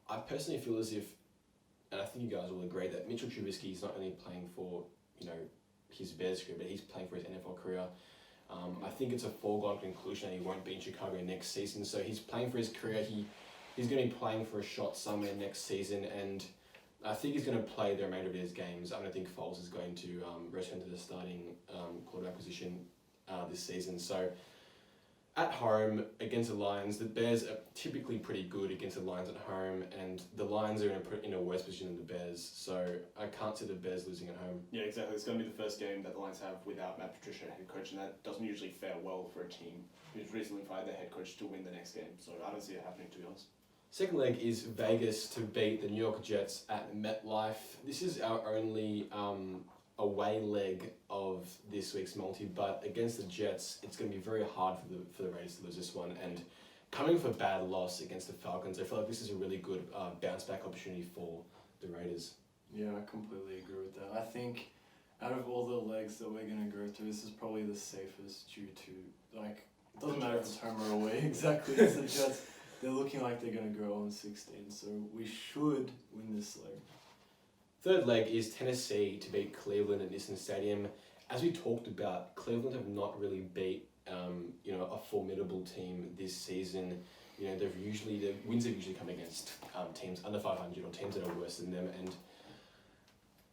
S1: I personally feel as if, and I think you guys will agree, that Mitchell Trubisky is not only playing for, his Bears career, but he's playing for his NFL career. I think it's a foregone conclusion that he won't be in Chicago next season. So he's playing for his career. He's going to be playing for a shot somewhere next season, and I think he's going to play the remainder of his games. I don't think Foles is going to return to the starting quarterback position this season. So at home against the Lions, the Bears are typically pretty good against the Lions at home, and the Lions are in a worse position than the Bears. So I can't see the Bears losing at home.
S2: Yeah, exactly. It's going to be the first game that the Lions have without Matt Patricia, head coach, and that doesn't usually fare well for a team who's recently fired their head coach to win the next game. So I don't see it happening, to be honest.
S1: Second leg is Vegas to beat the New York Jets at MetLife. This is our only away leg of this week's multi, but against the Jets, it's going to be very hard for the Raiders to lose this one. And coming off a bad loss against the Falcons, I feel like this is a really good bounce back opportunity for the Raiders.
S3: Yeah, I completely agree with that. I think out of all the legs that we're going to go through, this is probably the safest due to, it doesn't matter if it's home or away, exactly, it's the Jets. They're looking like they're going to go on 16, so we should win this leg.
S1: Third leg is Tennessee to beat Cleveland at Nissan Stadium. As we talked about, Cleveland have not really beat a formidable team this season. Their wins have usually come against teams under 500 or teams that are worse than them. And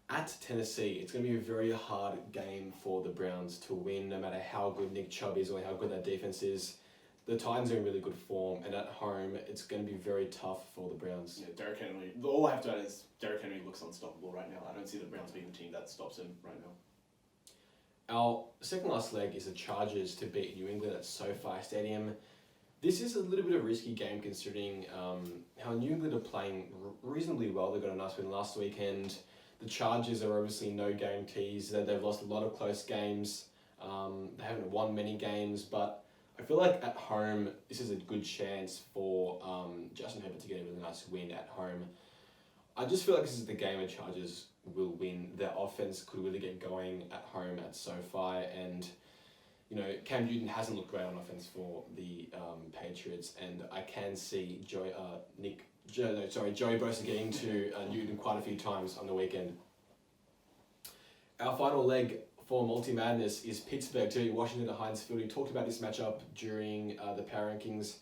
S1: at Tennessee, it's going to be a very hard game for the Browns to win, no matter how good Nick Chubb is or how good that defense is. The Titans are in really good form, and at home, it's going to be very tough for the Browns.
S2: Yeah, Derrick Henry. All I have to add is Derrick Henry looks unstoppable right now. I don't see the Browns being the team that stops him right now.
S1: Our second last leg is the Chargers to beat New England at SoFi Stadium. This is a little bit of a risky game considering how New England are playing reasonably well. They got a nice win last weekend. The Chargers are obviously no guarantees. They've lost a lot of close games. They haven't won many games, but I feel like at home, this is a good chance for Justin Herbert to get a really nice win at home. I just feel like this is the game the Chargers will win. Their offense could really get going at home at SoFi, and Cam Newton hasn't looked great on offense for the Patriots, and I can see Joey Bosa getting to Newton quite a few times on the weekend. Our final leg for Multi Madness is Pittsburgh to Washington at Heinz Field. We talked about this matchup during the Power Rankings.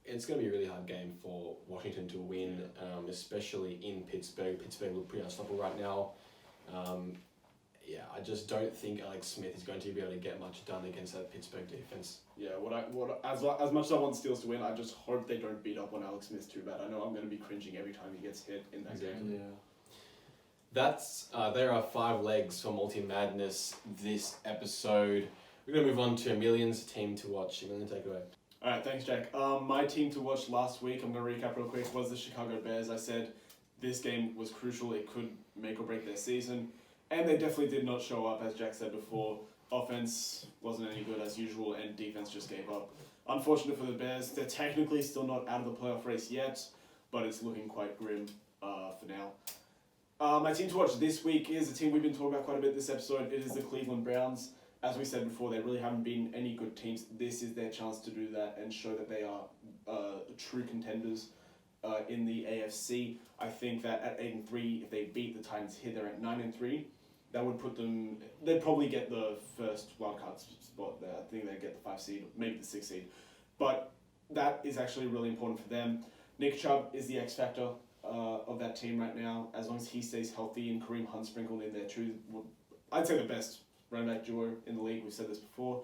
S1: It's going to be a really hard game for Washington to win, especially in Pittsburgh. Pittsburgh look pretty unstoppable right now. I just don't think Alex Smith is going to be able to get much done against that Pittsburgh defense.
S2: Yeah, as much as I want Steelers to win, I just hope they don't beat up on Alex Smith too bad. I know I'm going to be cringing every time he gets hit in that game.
S3: Yeah.
S1: There are 5 legs for Multi Madness this episode. We're going to move on to Emilian's team to watch. Emilian, take it away.
S2: Alright, thanks Jack. My team to watch last week, I'm going to recap real quick, was the Chicago Bears. I said this game was crucial. It could make or break their season. And they definitely did not show up, as Jack said before. Offense wasn't any good as usual, and defense just gave up. Unfortunate for the Bears. They're technically still not out of the playoff race yet, but it's looking quite grim for now. My team to watch this week is a team we've been talking about quite a bit this episode. It is the Cleveland Browns. As we said before, they really haven't been any good teams. This is their chance to do that and show that they are true contenders in the AFC. I think that at 8-3, if they beat the Titans here, they're at 9-3. That would put them. They'd probably get the first wildcard spot there. I think they'd get the 5 seed, maybe the 6 seed. But that is actually really important for them. Nick Chubb is the X factor of that team right now. As long as he stays healthy and Kareem Hunt sprinkled in there too, I'd say the best running back duo in the league. We've said this before.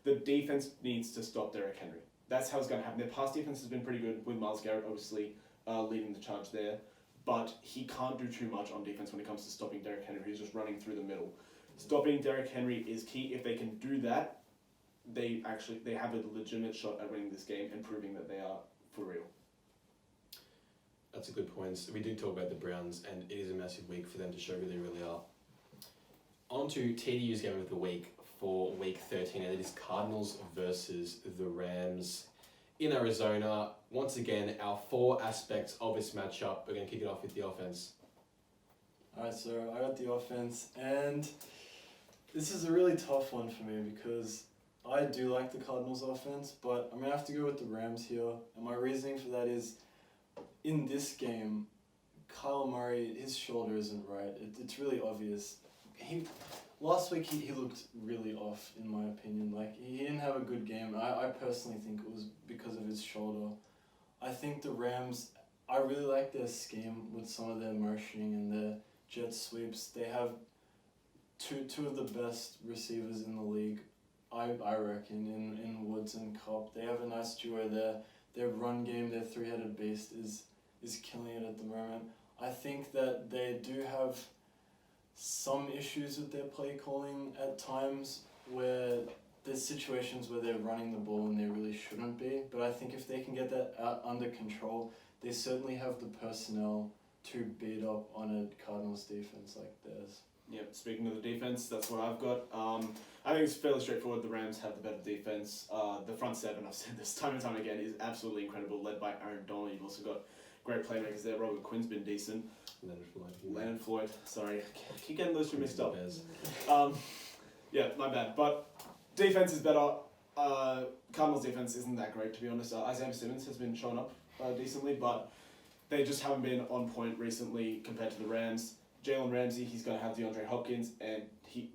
S2: The defense needs to stop Derrick Henry. That's how it's going to happen. Their pass defense has been pretty good with Myles Garrett obviously leading the charge there. But he can't do too much on defense when it comes to stopping Derrick Henry, who's just running through the middle. Stopping Derrick Henry is key. If they can do that, they have a legitimate shot at winning this game and proving that they are for real.
S1: That's a good point. We do talk about the Browns, and it is a massive week for them to show who they really are. On to TDU's game of the week for week 13, and it is Cardinals versus the Rams in Arizona. Once again, our 4 aspects of this matchup. We're going to kick it off with the offense.
S3: Alright, so I got the offense, and this is a really tough one for me because I do like the Cardinals offense, but I'm going to have to go with the Rams here. And my reasoning for that is, in this game, Kyle Murray, his shoulder isn't right. It's really obvious. Last week he looked really off, in my opinion. Like, he didn't have a good game. I personally think it was because of his shoulder. I think the Rams, I really like their scheme with some of their motioning and their jet sweeps. They have two of the best receivers in the league, I reckon, in Woods and Cobb. They have a nice duo there. Their run game, their 3-headed beast is killing it at the moment. I think that they do have some issues with their play calling at times where there's situations where they're running the ball and they really shouldn't be. But I think if they can get that under control, they certainly have the personnel to beat up on a Cardinals defense like theirs.
S2: Yep, speaking of the defense, that's what I've got. I think it's fairly straightforward. The Rams have the better defense. The front seven, I've said this time and time again, is absolutely incredible, led by Aaron Donald. You've also got great playmakers there. Robert Quinn's been decent. Leonard Floyd, sorry. I keep getting those two mixed up. Yeah, my bad. But defense is better. Cardinals defense isn't that great, to be honest. Isaiah Simmons has been showing up decently, but they just haven't been on point recently compared to the Rams. Jalen Ramsey, he's going to have DeAndre Hopkins, and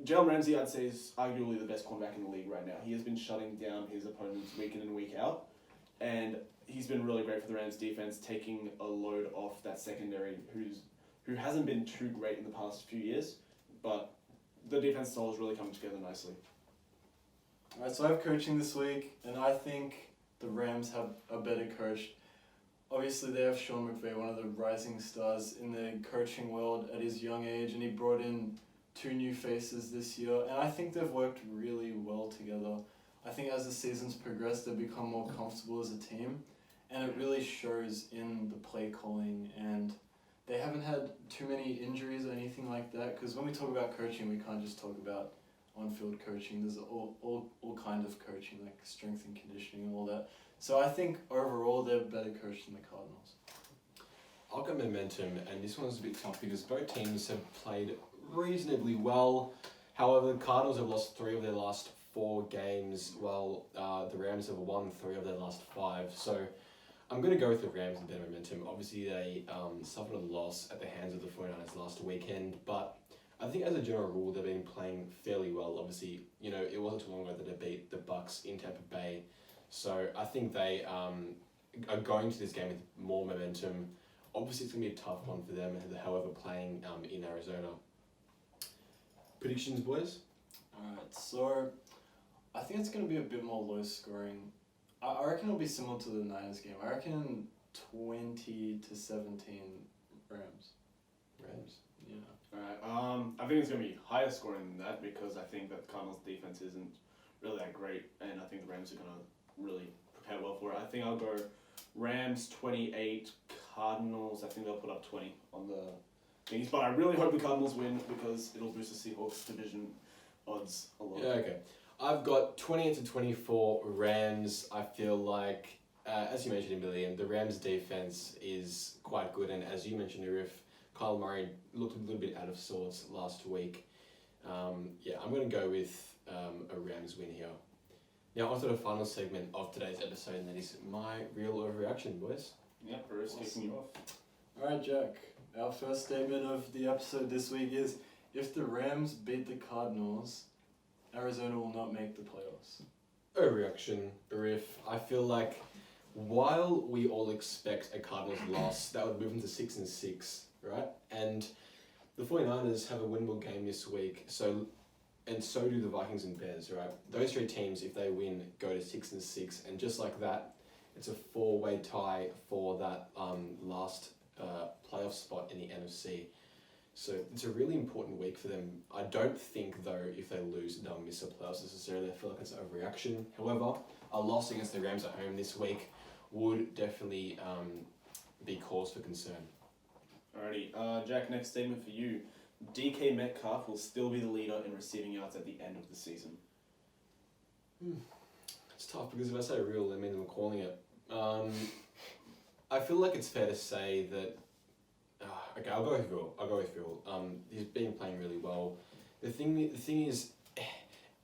S2: Jalen Ramsey, I'd say, is arguably the best cornerback in the league right now. He has been shutting down his opponents week in and week out, and he's been really great for the Rams defense, taking a load off that secondary who hasn't been too great in the past few years, but the defense style is really coming together nicely.
S3: Alright, so I have coaching this week, and I think the Rams have a better coach. Obviously, they have Sean McVay, one of the rising stars in the coaching world at his young age, and he brought in 2 new faces this year, and I think they've worked really well together. I think as the season's progressed, they've become more comfortable as a team, and it really shows in the play calling, and they haven't had too many injuries or anything like that, because when we talk about coaching, we can't just talk about on-field coaching. There's all kind of coaching, like strength and conditioning and all that. So I think overall they're better coached than the Cardinals.
S1: I'll go momentum, and this one's a bit tough because both teams have played reasonably well. However, the Cardinals have lost 3 of their last 4 games, while the Rams have won 3 of their last 5. So I'm going to go with the Rams in better momentum. Obviously, they suffered a loss at the hands of the 49ers last weekend, but I think as a general rule, they've been playing fairly well. Obviously, it wasn't too long ago that they beat the Bucks in Tampa Bay. So I think they are going to this game with more momentum. Obviously, it's going to be a tough one for them, however, playing in Arizona. Predictions, boys?
S3: Alright, so I think it's going to be a bit more low scoring. I reckon it'll be similar to the Niners game. I reckon 20-17 Rams.
S1: Rams.
S3: Yeah.
S2: Alright, I think it's going to be higher scoring than that because I think that the Cardinals' defense isn't really that great, and I think the Rams are going to really prepare well for it. I think I'll go Rams 28, Cardinals, I think they'll put up 20 on the things, but I really hope the Cardinals win because it'll boost the Seahawks division odds a lot.
S1: Yeah, okay. I've got 20-24 Rams. I feel like, as you mentioned, Emilio, the Rams' defense is quite good, and as you mentioned, Arif, Kyle Murray looked a little bit out of sorts last week. I'm going to go with a Rams win here. Now, on to the final segment of today's episode, and that is my real overreaction, boys.
S2: Yeah, Bruce, kicking you off.
S3: Alright, Jack. Our first statement of the episode this week is, if the Rams beat the Cardinals, Arizona will not make the playoffs.
S1: Overreaction, Arif. I feel like while we all expect a Cardinals loss, that would move them to 6-6, right? And the 49ers have a winnable game this week, so do the Vikings and Bears, right? Those 3 teams, if they win, go to 6-6, and just like that, it's a 4-way tie for that last playoff spot in the NFC. So it's a really important week for them. I don't think, though, if they lose, they'll miss the playoffs necessarily. I feel like it's an overreaction. However, a loss against the Rams at home this week would definitely be cause for concern.
S2: Alrighty, Jack, next statement for you. DK Metcalf will still be the leader in receiving yards at the end of the season.
S1: It's tough because if I say real, that means I'm calling it. I feel like it's fair to say that. Okay, I'll go with Phil. He's been playing really well. The thing is,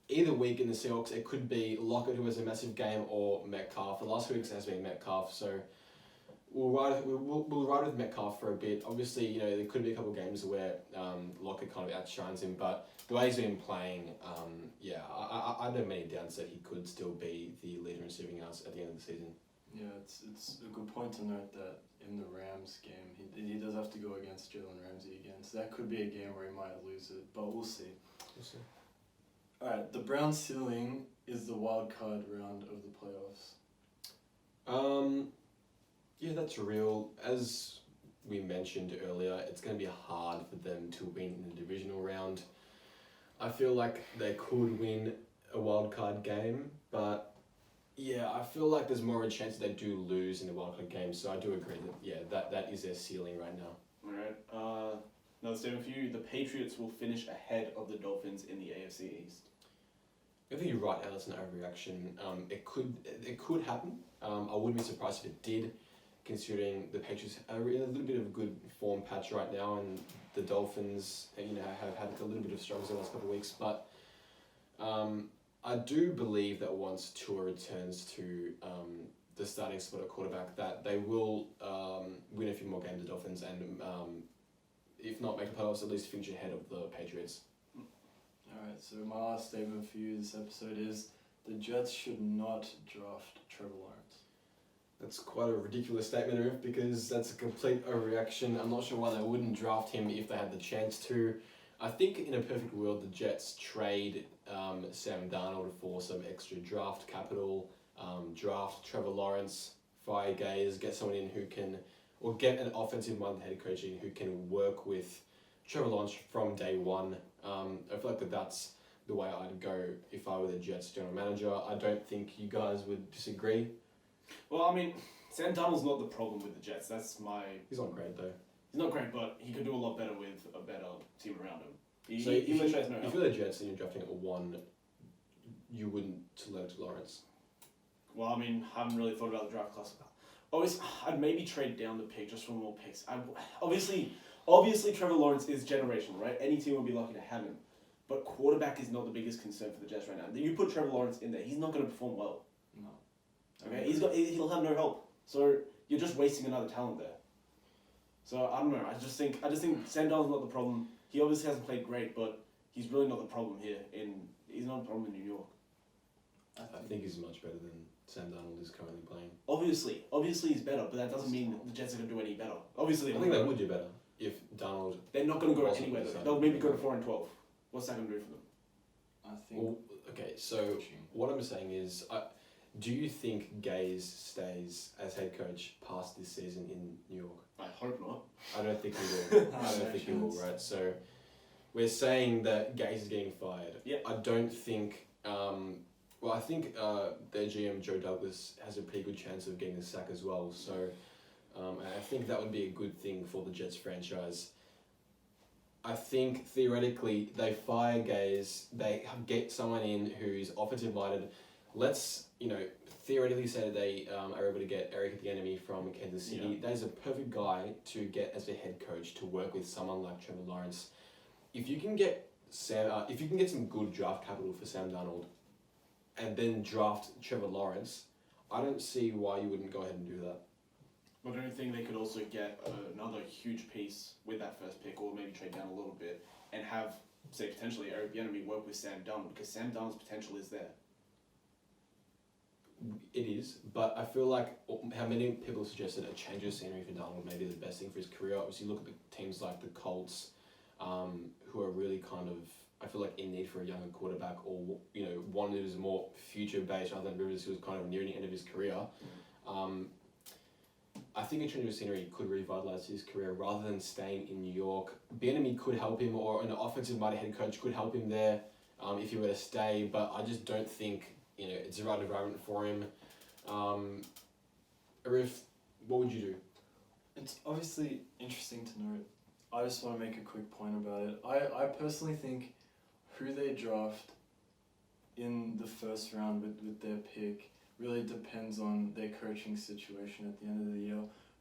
S1: either week in the Seahawks, it could be Lockett who has a massive game or Metcalf. The last 2 weeks has been Metcalf, so we'll ride with Metcalf for a bit. Obviously, there could be a couple of games where Lockett kind of outshines him, but the way he's been playing, I don't have many doubts that he could still be the leader in receiving yards at the end of the season.
S3: Yeah, it's a good point to note that in the Rams game, he does have to go against Jalen Ramsey again, so that could be a game where he might lose it, but we'll see. Alright, the Browns' ceiling is the wild card round of the playoffs.
S1: Yeah, that's real. As we mentioned earlier, it's going to be hard for them to win in the divisional round. I feel like they could win a wild card game, but yeah, I feel like there's more of a chance that they do lose in the wildcard game, so I do agree that that is their ceiling right now.
S2: Alright, another statement for you. The Patriots will finish ahead of the Dolphins in the AFC East.
S1: I think you're right, Alice, an overreaction. It could happen. I wouldn't be surprised if it did, considering the Patriots are in a little bit of a good form patch right now, and the Dolphins, have had a little bit of struggles the last couple of weeks, but I do believe that once Tua returns to the starting spot at quarterback, that they will win a few more games, the Dolphins, and if not make the playoffs, at least finish ahead of the Patriots.
S3: Alright, so my last statement for you this episode is the Jets should not draft Trevor Lawrence.
S1: That's quite a ridiculous statement, Ruth, because that's a complete overreaction. I'm not sure why they wouldn't draft him if they had the chance to. I think in a perfect world, the Jets trade Sam Darnold for some extra draft capital, draft Trevor Lawrence, fire Gaze, get someone in who can, or get an offensive-minded head coach in who can work with Trevor Lawrence from day one. I feel like that's the way I'd go if I were the Jets general manager. I don't think you guys would disagree.
S2: Well, I mean, Sam Darnold's not the problem with the Jets. That's my...
S1: He's not great, though.
S2: He's not great, but he could do a lot better with a better team around him.
S1: So if you're the Jets and you're drafting at 1, you wouldn't select Lawrence?
S2: Well, I mean, I haven't really thought about the draft class. Obviously, I'd maybe trade down the pick just for more picks. Obviously, Trevor Lawrence is generational, right? Any team would be lucky to have him. But quarterback is not the biggest concern for the Jets right now. You put Trevor Lawrence in there, he's not going to perform well.
S3: No.
S2: Okay, he'll have no help. So you're just wasting another talent there. So I don't know. I just think Sam Darnold's not the problem. He obviously hasn't played great, but he's really not the problem here. He's not the problem in New York.
S1: I think he's much better than Sam Darnold is currently playing.
S2: Obviously he's better, but that doesn't mean the Jets are going to do any better. Obviously,
S1: I think they would do better if Darnold.
S2: They're not going to go
S1: wasn't
S2: anywhere.
S1: the
S2: They'll maybe go to 4-12. What's that going to do for them?
S3: I think.
S1: Well, okay, so what I'm saying is, do you think Gaze stays as head coach past this season in New York?
S2: I hope not.
S1: I don't think he will. I don't think he will, right? So we're saying that Gaze is getting fired.
S2: Yeah.
S1: I don't think. Well, I think their GM Joe Douglas has a pretty good chance of getting the sack as well. So I think that would be a good thing for the Jets franchise. I think theoretically they fire Gaze, they get someone in who's offensive minded. Let's theoretically say that they are able to get Eric Bieniemy from Kansas City.
S2: Yeah.
S1: That is a perfect guy to get as a head coach to work with someone like Trevor Lawrence. If you can get some good draft capital for Sam Darnold, and then draft Trevor Lawrence, I don't see why you wouldn't go ahead and do that.
S2: I don't think they could also get another huge piece with that first pick, or maybe trade down a little bit and have, say, potentially Eric Bieniemy work with Sam Darnold, because Sam Darnold's potential is there.
S1: It is, but I feel like how many people suggested a change of scenery for Darnold may be the best thing for his career. Obviously, look at the teams like the Colts, who are really kind of, I feel like, in need for a younger quarterback, or one who is more future based rather than Rivers, who was kind of nearing the end of his career. I think a change of scenery could revitalize his career rather than staying in New York. Bieniemy could help him, or an offensive-minded head coach could help him there if he were to stay. But I just don't think it's the right environment for him. Arif, what would you do?
S3: It's obviously interesting to note. I just want to make a quick point about it. I personally think who they draft in the first round with their pick really depends on their coaching situation at the end of the year.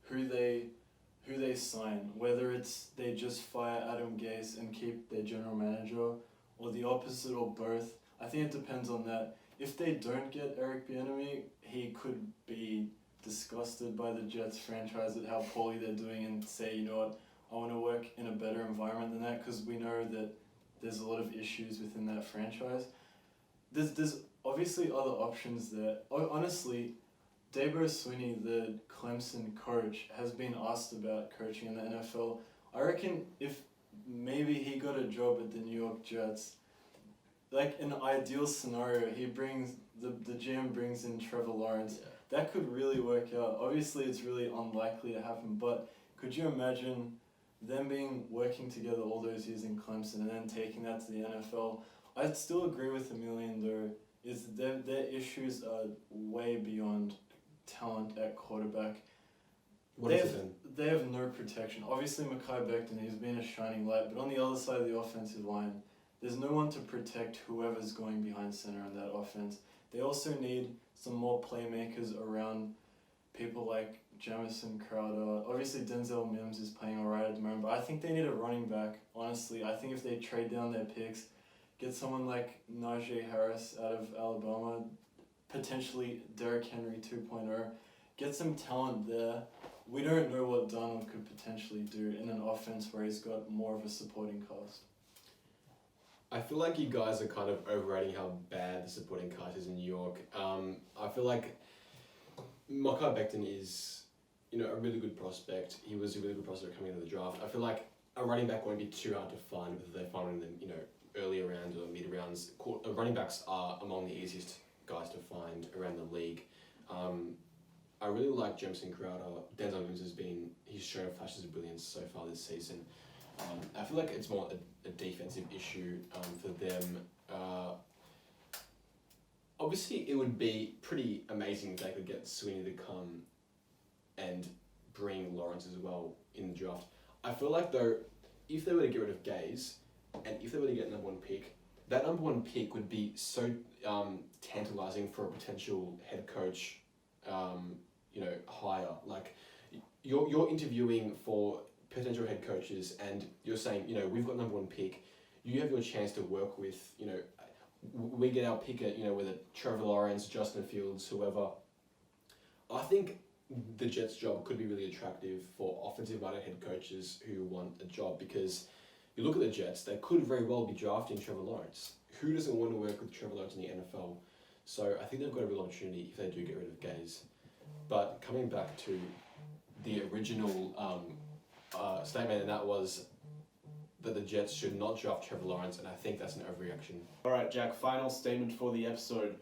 S3: Who they sign, whether it's they just fire Adam Gase and keep their general manager, or the opposite, or both. I think it depends on that. If they don't get Eric Bieniemy, he could be disgusted by the Jets franchise at how poorly they're doing and say, you know what, I want to work in a better environment than that, because we know that there's a lot of issues within that franchise. There's obviously other options there. Honestly, Dabo Swinney, the Clemson coach, has been asked about coaching in the NFL. I reckon if maybe he got a job at the New York Jets, like an ideal scenario, he brings the GM brings in Trevor Lawrence.
S1: Yeah.
S3: That could really work out. Obviously, it's really unlikely to happen, but could you imagine them working together all those years in Clemson and then taking that to the NFL? I'd still agree with Emilian though, is their issues are way beyond talent at quarterback. They have no protection. Obviously, Mekhi Becton, he's been a shining light, but on the other side of the offensive line, there's no one to protect whoever's going behind center on that offense. They also need some more playmakers around people like Jamison Crowder. Obviously, Denzel Mims is playing alright at the moment, but I think they need a running back. Honestly, I think if they trade down their picks, get someone like Najee Harris out of Alabama, potentially Derrick Henry 2.0, get some talent there. We don't know what Darnold could potentially do in an offense where he's got more of a supporting cast.
S1: I feel like you guys are kind of overrating how bad the supporting cast is in New York. I feel like Mekhi Becton is, a really good prospect. He was a really good prospect coming into the draft. I feel like a running back won't be too hard to find, whether they find him in the, earlier rounds or mid rounds. Running backs are among the easiest guys to find around the league. I really like Jamison Crowder. Denzel Mims he's shown flashes of brilliance so far this season. I feel like it's more a defensive issue for them. Obviously, it would be pretty amazing if they could get Swinney to come and bring Lawrence as well in the draft. I feel like, though, if they were to get rid of Gaze, and if they were to get number one pick, that number one pick would be so tantalizing for a potential head coach, hire. Like, you're interviewing for potential head coaches, and you're saying, we've got number one pick. you have your chance to work with, we get our pick at, whether Trevor Lawrence, Justin Fields, whoever. I think the Jets' job could be really attractive for offensive-minded head coaches who want a job, because you look at the Jets, they could very well be drafting Trevor Lawrence. Who doesn't want to work with Trevor Lawrence in the NFL? So I think they've got a real opportunity if they do get rid of Gaze. But coming back to the original statement, and that was that the Jets should not draft Trevor Lawrence, and I think that's an overreaction.
S2: All right, Jack, final statement for the episode.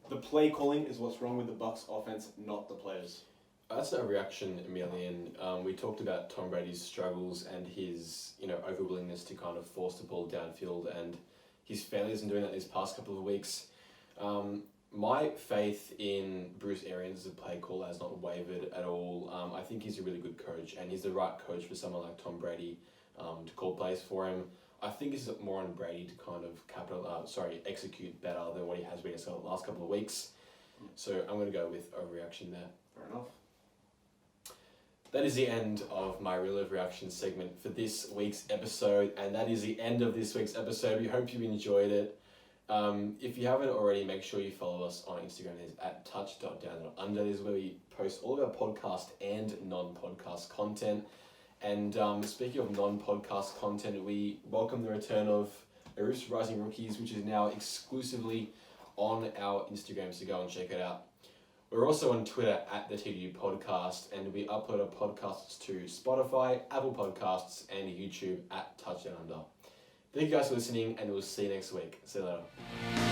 S2: The play calling is what's wrong with the Bucs offense, not the players.
S1: That's an overreaction, Emilian. We talked about Tom Brady's struggles and his, over-willingness to kind of force the ball downfield, and his failures in doing that these past couple of weeks. My faith in Bruce Arians as a play caller has not wavered at all. I think he's a really good coach, and he's the right coach for someone like Tom Brady to call plays for him. I think it's more on Brady to kind of execute better than what he has been in the last couple of weeks. So I'm going to go with overreaction there.
S2: Fair enough.
S1: That is the end of my real overreaction segment for this week's episode, and that is the end of this week's episode. We hope you enjoyed it. If you haven't already, make sure you follow us on Instagram. It's at TouchDownUnder. This is where we post all of our podcast and non-podcast content. And speaking of non-podcast content, we welcome the return of Arus Rising Rookies, which is now exclusively on our Instagram, so go and check it out. We're also on Twitter at the TDU Podcast, and we upload our podcasts to Spotify, Apple Podcasts, and YouTube at TouchDownUnder. Thank you guys for listening, and we'll see you next week. See you later.